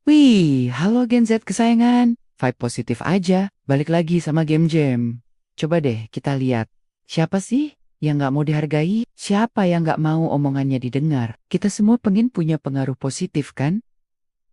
Wih, halo Gen Z kesayangan. Vibe positif aja, balik lagi sama Game Jam. Coba deh kita lihat, siapa sih yang nggak mau dihargai? Siapa yang nggak mau omongannya didengar? Kita semua pengen punya pengaruh positif kan?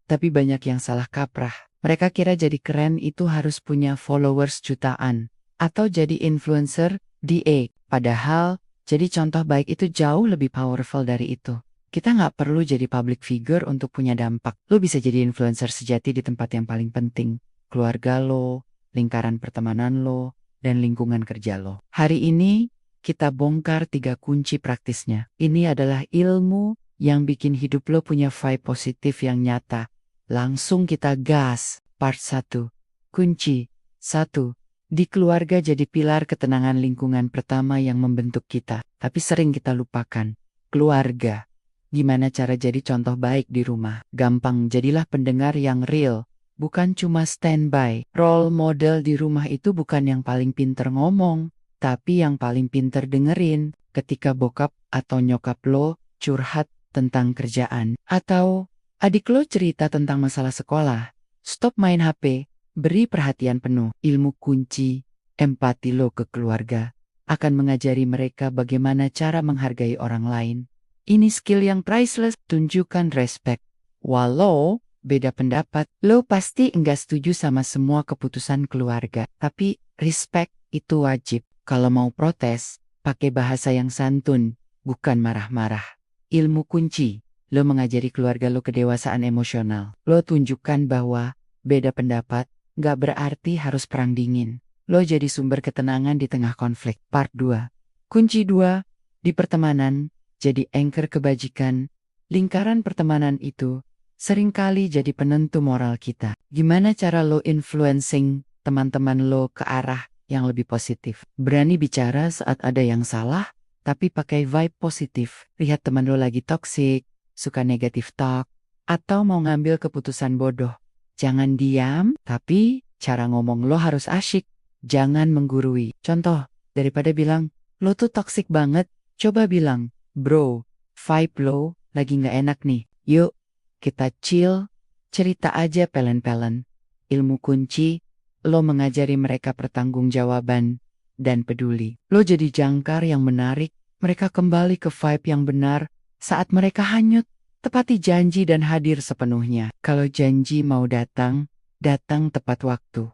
Tapi banyak yang salah kaprah. Mereka kira jadi keren itu harus punya followers jutaan. Atau jadi influencer DA. Padahal, jadi contoh baik itu jauh lebih powerful dari itu. Kita nggak perlu jadi public figure untuk punya dampak. Lo bisa jadi influencer sejati di tempat yang paling penting. Keluarga lo, lingkaran pertemanan lo, dan lingkungan kerja lo. Hari ini, kita bongkar 3 kunci praktisnya. Ini adalah ilmu yang bikin hidup lo punya vibe positif yang nyata. Langsung kita gas. Part 1. Kunci 1. Di keluarga jadi pilar ketenangan lingkungan pertama yang membentuk kita. Tapi sering kita lupakan. Keluarga. Gimana cara jadi contoh baik di rumah? Gampang, jadilah pendengar yang real. Bukan cuma standby. Role model di rumah itu bukan yang paling pinter ngomong, tapi yang paling pinter dengerin. Ketika bokap atau nyokap lo curhat tentang kerjaan. Atau adik lo cerita tentang masalah sekolah. Stop main HP, beri perhatian penuh. Ilmu kunci, empati lo ke keluarga akan mengajari mereka bagaimana cara menghargai orang lain. Ini skill yang priceless, tunjukkan respect. Walau beda pendapat, lo pasti enggak setuju sama semua keputusan keluarga. Tapi respect itu wajib. Kalau mau protes, pakai bahasa yang santun, bukan marah-marah. Ilmu kunci. Lo mengajari keluarga lo kedewasaan emosional. Lo tunjukkan bahwa beda pendapat gak berarti harus perang dingin. Lo jadi sumber ketenangan di tengah konflik. Part 2. Kunci 2. Di pertemanan, jadi anchor kebajikan. Lingkaran pertemanan itu seringkali jadi penentu moral kita. Gimana cara lo influencing teman-teman lo ke arah yang lebih positif? Berani bicara saat ada yang salah, tapi pakai vibe positif. Lihat teman lo lagi toksik, suka negatif talk, atau mau ngambil keputusan bodoh. Jangan diam, tapi cara ngomong lo harus asyik. Jangan menggurui. Contoh, daripada bilang, lo tuh toksik banget, coba bilang, bro, vibe lo lagi nggak enak nih. Yuk, kita chill, cerita aja pelen-pelen. Ilmu kunci, lo mengajari mereka pertanggungjawaban dan peduli. Lo jadi jangkar yang menarik, mereka kembali ke vibe yang benar saat mereka hanyut. Tepati janji dan hadir sepenuhnya. Kalau janji mau datang, datang tepat waktu.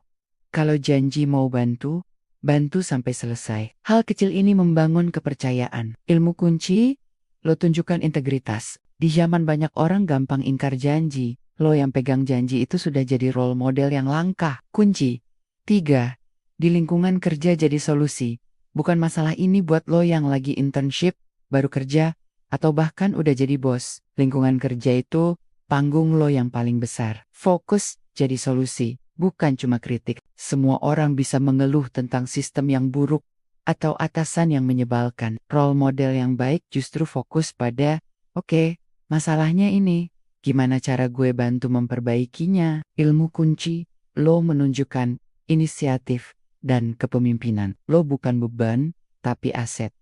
Kalau janji mau bantu, bantu sampai selesai. Hal kecil ini membangun kepercayaan. Ilmu kunci, lo tunjukkan integritas. Di zaman banyak orang gampang ingkar janji, lo yang pegang janji itu sudah jadi role model yang langka. Kunci 3. Di lingkungan kerja jadi solusi. Bukan masalah ini buat lo yang lagi internship, baru kerja, atau bahkan udah jadi bos. Lingkungan kerja itu panggung lo yang paling besar. Fokus jadi solusi, bukan cuma kritik. Semua orang bisa mengeluh tentang sistem yang buruk atau atasan yang menyebalkan. Role model yang baik justru fokus pada, oke, masalahnya ini, gimana cara gue bantu memperbaikinya? Ilmu kunci, lo menunjukkan inisiatif dan kepemimpinan. Lo bukan beban, tapi aset.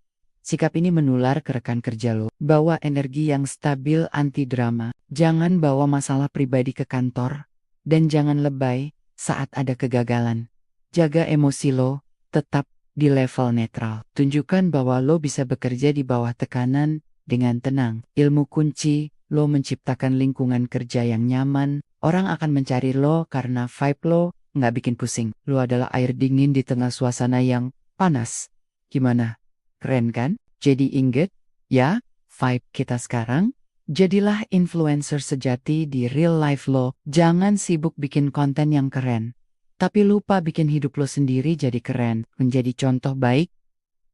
Sikap ini menular ke rekan kerja lo. Bawa energi yang stabil anti drama. Jangan bawa masalah pribadi ke kantor. Dan jangan lebay saat ada kegagalan. Jaga emosi lo, tetap di level netral. Tunjukkan bahwa lo bisa bekerja di bawah tekanan dengan tenang. Ilmu kunci, lo menciptakan lingkungan kerja yang nyaman. Orang akan mencari lo karena vibe lo nggak bikin pusing. Lo adalah air dingin di tengah suasana yang panas. Gimana? Keren kan? Jadi inget, ya, vibe kita sekarang, jadilah influencer sejati di real life lo. Jangan sibuk bikin konten yang keren. Tapi lupa bikin hidup lo sendiri jadi keren. Menjadi contoh baik,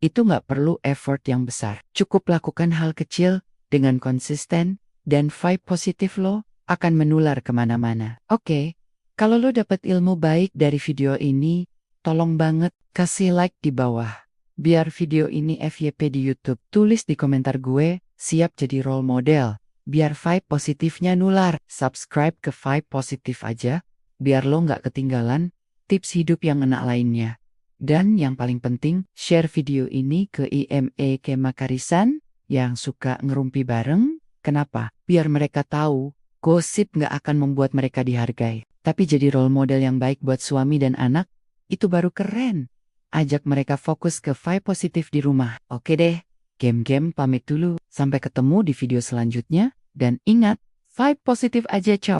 itu nggak perlu effort yang besar. Cukup lakukan hal kecil dengan konsisten, dan vibe positif lo akan menular kemana-mana. Oke, kalau lo dapat ilmu baik dari video ini, tolong banget kasih like di bawah. Biar video ini FYP di YouTube. Tulis di komentar gue, siap jadi role model. Biar vibe positifnya nular. Subscribe ke Vibe Positif aja, biar lo nggak ketinggalan tips hidup yang enak lainnya. Dan yang paling penting, share video ini ke IME Kemakarisan yang suka ngerumpi bareng. Kenapa? Biar mereka tahu Gosip nggak akan membuat mereka dihargai. Tapi jadi role model yang baik buat suami dan anak, itu baru keren. Ajak mereka fokus ke vibe positif di rumah. Oke deh, Game-game pamit dulu. Sampai ketemu di video selanjutnya. Dan ingat, vibe positif aja, coy.